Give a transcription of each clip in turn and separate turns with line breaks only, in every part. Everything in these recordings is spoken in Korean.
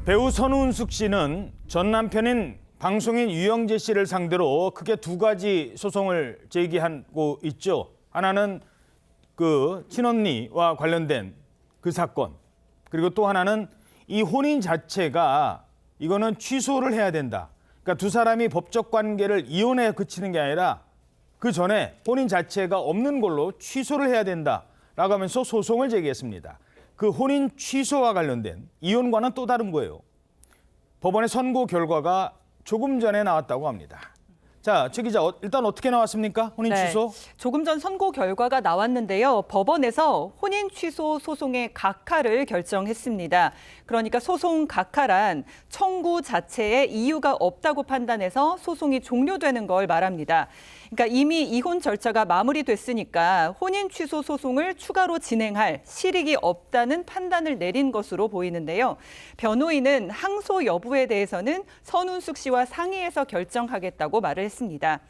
배우 선우은숙 씨는 전 남편인 방송인 유영재 씨를 상대로 크게 두 가지 소송을 제기하고 있죠. 하나는 그 친언니와 관련된 그 사건, 그리고 또 하나는 이 혼인 자체가 이거는 취소를 해야 된다. 그러니까 두 사람이 법적 관계를 이혼에 그치는 게 아니라 그 전에 혼인 자체가 없는 걸로 취소를 해야 된다라고 하면서 소송을 제기했습니다. 그 혼인 취소와 관련된 이혼과는 또 다른 거예요. 법원의 선고 결과가 조금 전에 나왔다고 합니다. 자, 최 기자, 일단 어떻게 나왔습니까? 혼인 취소?
조금 전 선고 결과가 나왔는데요. 법원에서 혼인 취소 소송의 각하를 결정했습니다. 그러니까 소송 각하란 청구 자체에 이유가 없다고 판단해서 소송이 종료되는 걸 말합니다. 그러니까 이미 이혼 절차가 마무리됐으니까 혼인 취소 소송을 추가로 진행할 실익이 없다는 판단을 내린 것으로 보이는데요. 변호인은 항소 여부에 대해서는 선운숙 씨와 상의해서 결정하겠다고 말을 했습니다.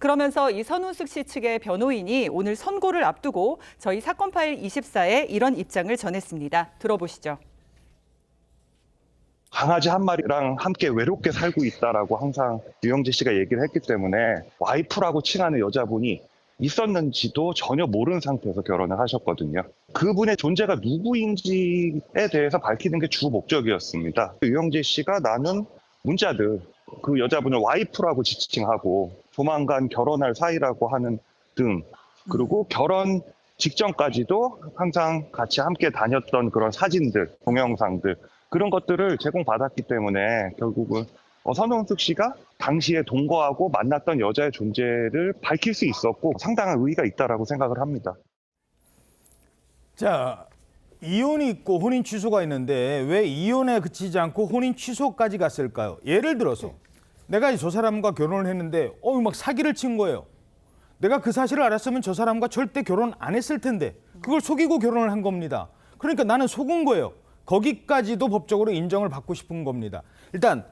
그러면서 이 선운숙 씨 측의 변호인이 오늘 선고를 앞두고 저희 사건 파일 24에 이런 입장을 전했습니다. 들어보시죠.
강아지 한 마리랑 함께 외롭게 살고 있다라고 항상 유영재 씨가 얘기를 했기 때문에 와이프라고 칭하는 여자분이 있었는지도 전혀 모르는 상태에서 결혼을 하셨거든요. 그분의 존재가 누구인지에 대해서 밝히는 게 주 목적이었습니다. 유영재 씨가 나눈 문자들, 그 여자분을 와이프라고 지칭하고 조만간 결혼할 사이라고 하는 등, 그리고 결혼 직전까지도 항상 같이 함께 다녔던 그런 사진들, 동영상들, 그런 것들을 제공받았기 때문에 결국은 선운숙 씨가 당시에 동거하고 만났던 여자의 존재를 밝힐 수 있었고 상당한 의의가 있다라고 생각을 합니다.
자, 이혼이 있고 혼인 취소가 있는데 왜 이혼에 그치지 않고 혼인 취소까지 갔을까요? 예를 들어서 내가 저 사람과 결혼을 했는데 막 사기를 친 거예요. 내가 그 사실을 알았으면 저 사람과 절대 결혼 안 했을 텐데 그걸 속이고 결혼을 한 겁니다. 그러니까 나는 속은 거예요. 거기까지도 법적으로 인정을 받고 싶은 겁니다. 일단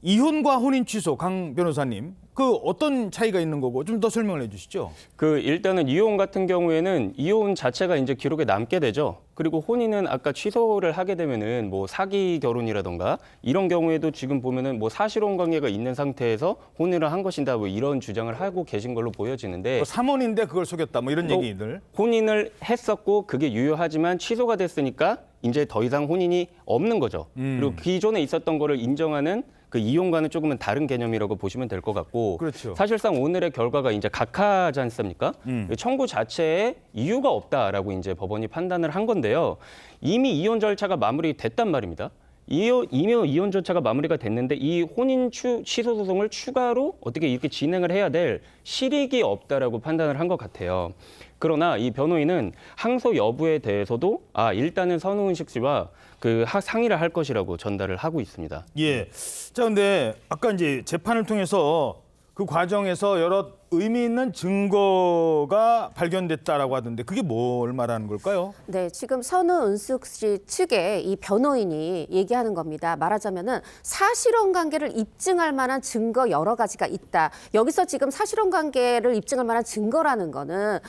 이혼과 혼인 취소, 강 변호사님, 그 어떤 차이가 있는 거고 좀 더 설명을 해주시죠.
일단은 이혼 같은 경우에는 이혼 자체가 이제 기록에 남게 되죠. 그리고 혼인은 아까 취소를 하게 되면은 뭐 사기 결혼이라던가 이런 경우에도 지금 보면은 뭐 사실혼 관계가 있는 상태에서 혼인을 한 것이다 뭐 이런 주장을 하고 계신 걸로 보여지는데.
삼혼인데 그걸 속였다 뭐 이런 얘기들.
혼인을 했었고 그게 유효하지만 취소가 됐으니까 이제 더 이상 혼인이 없는 거죠. 그리고 기존에 있었던 거를 인정하는 그 이혼과는 조금은 다른 개념이라고 보시면 될 것 같고.
그렇죠.
사실상 오늘의 결과가 이제 각하지 않습니까? 청구 자체에 이유가 없다라고 이제 법원이 판단을 한 건데요. 이미 이혼 절차가 마무리됐단 말입니다. 이미 이혼 절차가 마무리가 됐는데 이 혼인 취소 소송을 추가로 어떻게 이렇게 진행을 해야 될 실익이 없다라고 판단을 한 것 같아요. 그러나 이 변호인은 항소 여부에 대해서도 일단은 선우은식 씨와 그 상의를 할 것이라고 전달을 하고 있습니다.
예. 자, 근데 아까 이제 재판을 통해서 그 과정에서 여러 의미 있는 증거가 발견됐다라고 하던데 그게 뭘 말하는 걸까요?
네, 지금 선우은숙 씨 측의 이 변호인이 얘기하는 겁니다. 말하자면은 사실혼 관계를 입증할 만한 증거 여러 가지가 있다. 여기서 지금 사실혼 관계를 입증할 만한 증거라는 거는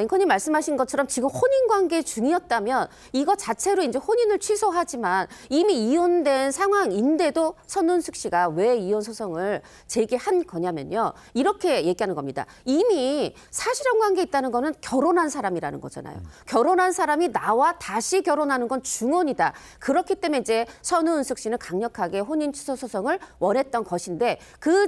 앵커님 말씀하신 것처럼 지금 혼인 관계 중이었다면 이거 자체로 이제 혼인을 취소하지만 이미 이혼된 상황인데도 선우은숙 씨가 왜 이혼 소송을 제기한 거냐면요. 이렇게 얘기하는 겁니다. 이미 사실혼 관계에 있다는 거는 결혼한 사람이라는 거잖아요. 결혼한 사람이 나와 다시 결혼하는 건 중혼이다. 그렇기 때문에 이제 선우은숙 씨는 강력하게 혼인 취소 소송을 원했던 것인데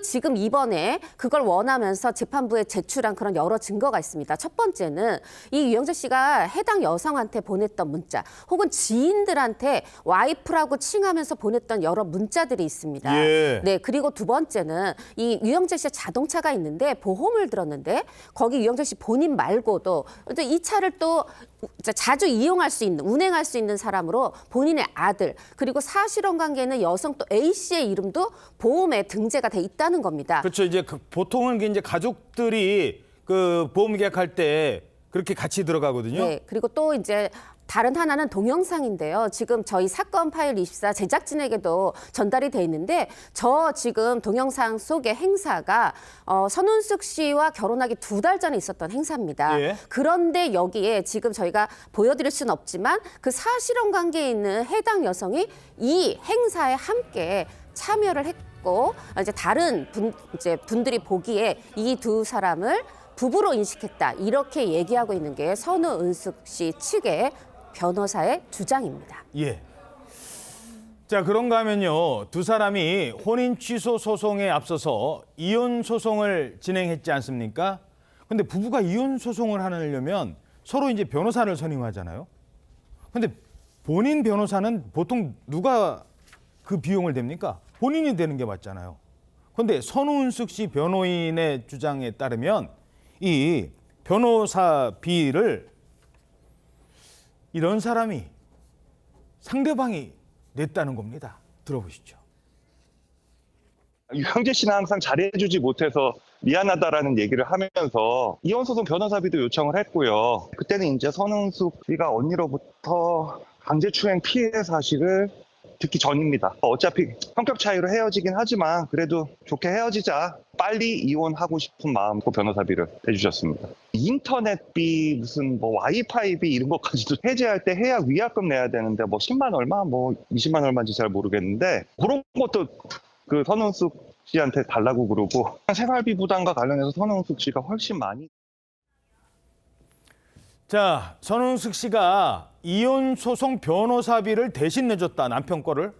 지금 이번에 그걸 원하면서 재판부에 제출한 그런 여러 증거가 있습니다. 첫 번째는 이 유영재 씨가 해당 여성한테 보냈던 문자 혹은 지인들한테 와이프라고 칭하면서 보냈던 여러 문자들이 있습니다.
예.
네, 그리고 두 번째는 이 유영재 씨의 자동차가 있는데 보험을 들었는데 거기 유영재 씨 본인 말고도 이 차를 또 자주 이용할 수 있는, 운행할 수 있는 사람으로 본인의 아들 그리고 사실혼 관계에 있는 여성 또 A 씨의 이름도 보험에 등재가 돼 있다는 겁니다.
그렇죠. 이제 보통은 이제 가족들이 그 보험 계약할 때 그렇게 같이 들어가거든요.
네, 그리고 또 이제 다른 하나는 동영상인데요. 지금 저희 사건 파일 24 제작진에게도 전달이 돼 있는데 저 지금 동영상 속의 행사가 선운숙 씨와 결혼하기 2달 전에 있었던 행사입니다.
예.
그런데 여기에 지금 저희가 보여드릴 수는 없지만 그 사실혼 관계에 있는 해당 여성이 이 행사에 함께 참여를 했고 이제 다른 분들이 보기에 이 두 사람을 부부로 인식했다 이렇게 얘기하고 있는 게 선우은숙 씨 측의 변호사의 주장입니다.
예. 자, 그런가 하면요. 두 사람이 혼인 취소 소송에 앞서서 이혼 소송을 진행했지 않습니까? 근데 부부가 이혼 소송을 하려면 서로 이제 변호사를 선임하잖아요. 근데 본인 변호사는 보통 누가 그 비용을 댑니까? 본인이 되는 게 맞잖아요. 근데 선우은숙 씨 변호인의 주장에 따르면 이 변호사비를 이런 사람이 상대방이 냈다는 겁니다. 들어보시죠.
유영재 씨는 항상 잘해주지 못해서 미안하다라는 얘기를 하면서 이혼소송 변호사비도 요청을 했고요. 그때는 이제 선운숙 씨가 언니로부터 강제추행 피해 사실을 듣기 전입니다. 어차피 성격 차이로 헤어지긴 하지만 그래도 좋게 헤어지자. 빨리 이혼하고 싶은 마음으로 변호사비를 해주셨습니다. 인터넷비 무슨 뭐 와이파이비 이런 것까지도 해지할 때 해약 위약금 내야 되는데 뭐 10만 얼마 뭐 20만 얼마인지 잘 모르겠는데 그런 것도 그 선운숙 씨한테 달라고 그러고 생활비 부담과 관련해서 선운숙 씨가 훨씬 많이.
자, 선운숙 씨가 이혼 소송 변호사비를 대신 내줬다, 남편 거를.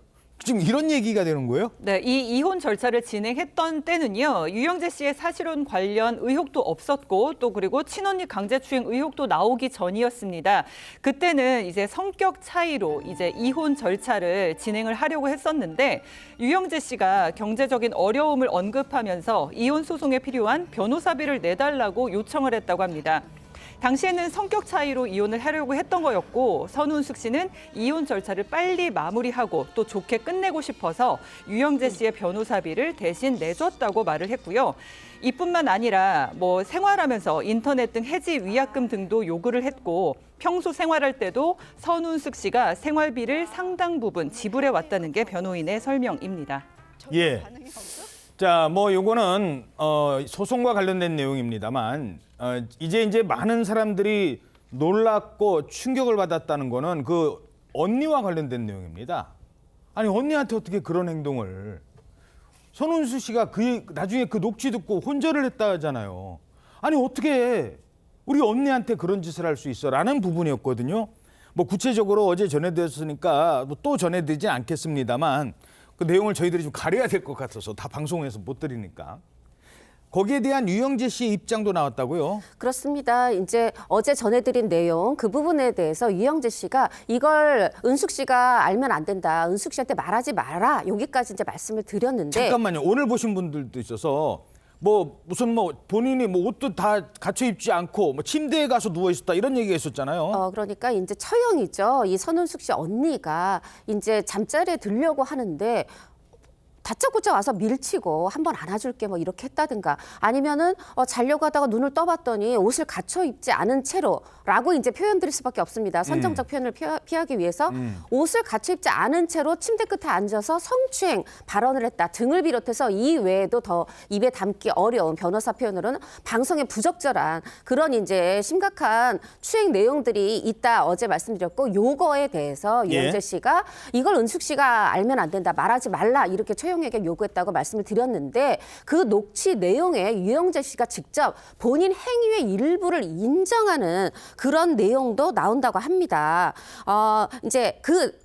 지금 이런 얘기가 되는 거예요?
네, 이 이혼 절차를 진행했던 때는요. 유영재 씨의 사실혼 관련 의혹도 없었고 또 그리고 친언니 강제추행 의혹도 나오기 전이었습니다. 그때는 이제 성격 차이로 이제 이혼 절차를 진행을 하려고 했었는데 유영재 씨가 경제적인 어려움을 언급하면서 이혼 소송에 필요한 변호사비를 내달라고 요청을 했다고 합니다. 당시에는 성격 차이로 이혼을 하려고 했던 거였고 선운숙 씨는 이혼 절차를 빨리 마무리하고 또 좋게 끝내고 싶어서 유영재 씨의 변호사비를 대신 내줬다고 말을 했고요. 이뿐만 아니라 뭐 생활하면서 인터넷 등 해지 위약금 등도 요구를 했고 평소 생활할 때도 선운숙 씨가 생활비를 상당 부분 지불해 왔다는 게 변호인의 설명입니다.
예. 자, 뭐 요거는 소송과 관련된 내용입니다만 이제 많은 사람들이 놀랐고 충격을 받았다는 거는 그 언니와 관련된 내용입니다. 아니 언니한테 어떻게 그런 행동을 선운수 씨가 나중에 그 녹취 듣고 혼절을 했다 하잖아요. 아니 어떻게 우리 언니한테 그런 짓을 할 수 있어라는 부분이었거든요. 뭐 구체적으로 어제 전해드렸으니까 또 전해드리지 않겠습니다만 그 내용을 저희들이 좀 가려야 될 것 같아서 다 방송에서 못 드리니까. 거기에 대한 유영재 씨의 입장도 나왔다고요?
그렇습니다. 이제 어제 전해드린 내용 그 부분에 대해서 유영재 씨가 이걸 은숙 씨가 알면 안 된다. 은숙 씨한테 말하지 마라. 여기까지 이제 말씀을 드렸는데.
잠깐만요. 오늘 보신 분들도 있어서 뭐 무슨 뭐 본인이 뭐 옷도 다 갖춰 입지 않고 뭐 침대에 가서 누워 있었다 이런 얘기가 있었잖아요.
그러니까 이제 처형이죠. 이 선운숙 씨 언니가 이제 잠자리에 들려고 하는데 다짜고짜 와서 밀치고 한번 안아줄게 뭐 이렇게 했다든가 아니면은 자려고 하다가 눈을 떠봤더니 옷을 갖춰 입지 않은 채로라고 이제 표현 드릴 수밖에 없습니다. 선정적 표현을 피하기 위해서 옷을 갖춰 입지 않은 채로 침대 끝에 앉아서 성추행 발언을 했다 등을 비롯해서 이 외에도 더 입에 담기 어려운 변호사 표현으로는 방송에 부적절한 그런 이제 심각한 추행 내용들이 있다 어제 말씀드렸고 요거에 대해서 유영재 씨가 이걸 은숙 씨가 알면 안 된다 말하지 말라 이렇게 처형에게 요구했다고 말씀을 드렸는데 그 녹취 내용에 유영재 씨가 직접 본인 행위의 일부를 인정하는 그런 내용도 나온다고 합니다. 이제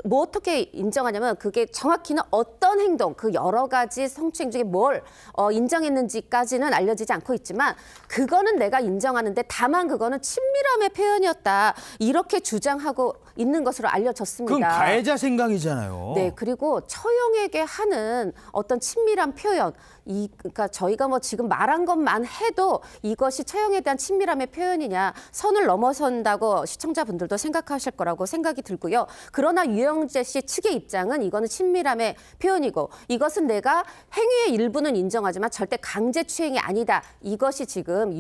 뭐 어떻게 인정하냐면 그게 정확히는 어떤 행동, 그 여러 가지 성추행 중에 뭘 인정했는지까지는 알려지지 않고 있지만 그거는 내가 인정하는데 다만 그거는 친밀함의 표현이었다. 이렇게 주장하고 있는 것으로 알려졌습니다.
그건 가해자 생각이잖아요.
네, 그리고 처형에게 하는 어떤 친밀한 표현, 그러니까 저희가 뭐 지금 말한 것만 해도 이것이 처형에 대한 친밀함의 표현이냐 선을 넘어선다고 시청자분들도 생각하실 거라고 생각이 들고요. 그러나 유영재 씨 측의 입장은 이거는 친밀함의 표현이고 이것은 내가 행위의 일부는 인정하지만 절대 강제추행이 아니다. 이것이 지금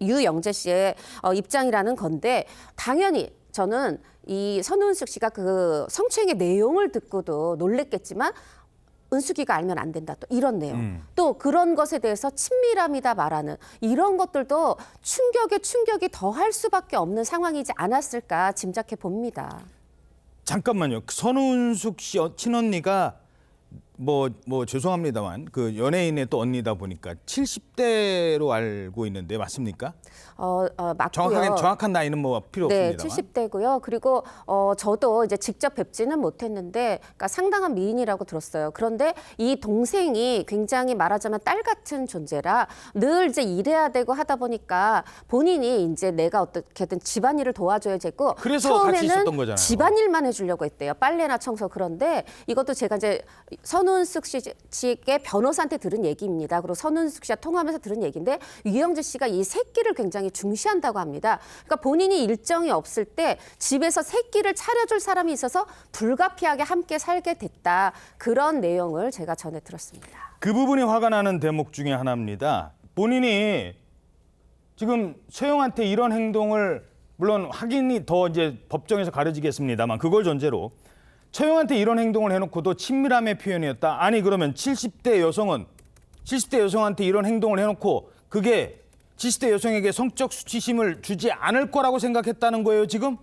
유영재 씨의 입장이라는 건데 당연히 저는 이 선우은숙 씨가 그 성추행의 내용을 듣고도 놀랬겠지만 은숙이가 알면 안 된다. 또 이런 내용. 또 그런 것에 대해서 친밀함이다 말하는 이런 것들도 충격이 더할 수밖에 없는 상황이지 않았을까 짐작해 봅니다.
잠깐만요. 선운숙 씨 친언니가 뭐 죄송합니다만 그 연예인의 또 언니다 보니까 70대로 알고 있는데 맞습니까?
맞고요.
정확한 나이는 뭐 필요
네,
없습니다만.
70대고요. 그리고 저도 이제 직접 뵙지는 못했는데, 그러니까 상당한 미인이라고 들었어요. 그런데 이 동생이 굉장히 말하자면 딸 같은 존재라 늘 이제 일해야 되고 하다 보니까 본인이 이제 내가 어떻게든 집안일을 도와줘야 되고
그래서 같이 있었던
처음에는
거잖아요.
집안일만 해주려고 했대요. 빨래나 청소. 그런데 이것도 제가 이제 선운숙 씨의 변호사한테 들은 얘기입니다. 그리고 선운숙 씨와 통화하면서 들은 얘기인데 유영재 씨가 이 새끼를 굉장히 중시한다고 합니다. 그러니까 본인이 일정이 없을 때 집에서 새끼를 차려줄 사람이 있어서 불가피하게 함께 살게 됐다. 그런 내용을 제가 전해 들었습니다.
그 부분이 화가 나는 대목 중에 하나입니다. 본인이 지금 소영한테 이런 행동을 물론 확인이 더 이제 법정에서 가려지겠습니다만 그걸 전제로 처형한테 이런 행동을 해놓고도 친밀함의 표현이었다. 아니 그러면 70대 여성한테 이런 행동을 해놓고 그게 70대 여성에게 성적 수치심을 주지 않을 거라고 생각했다는 거예요, 지금?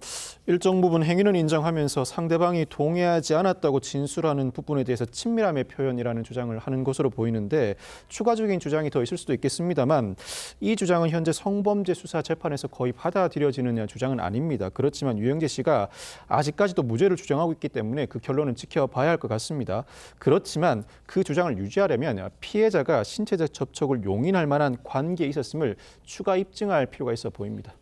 일정 부분 행위는 인정하면서 상대방이 동의하지 않았다고 진술하는 부분에 대해서 친밀함의 표현이라는 주장을 하는 것으로 보이는데 추가적인 주장이 더 있을 수도 있겠습니다만 이 주장은 현재 성범죄 수사 재판에서 거의 받아들여지는 주장은 아닙니다. 그렇지만 유영재 씨가 아직까지도 무죄를 주장하고 있기 때문에 그 결론은 지켜봐야 할 것 같습니다. 그렇지만 그 주장을 유지하려면 피해자가 신체적 접촉을 용인할 만한 관계에 있었음을 추가 입증할 필요가 있어 보입니다.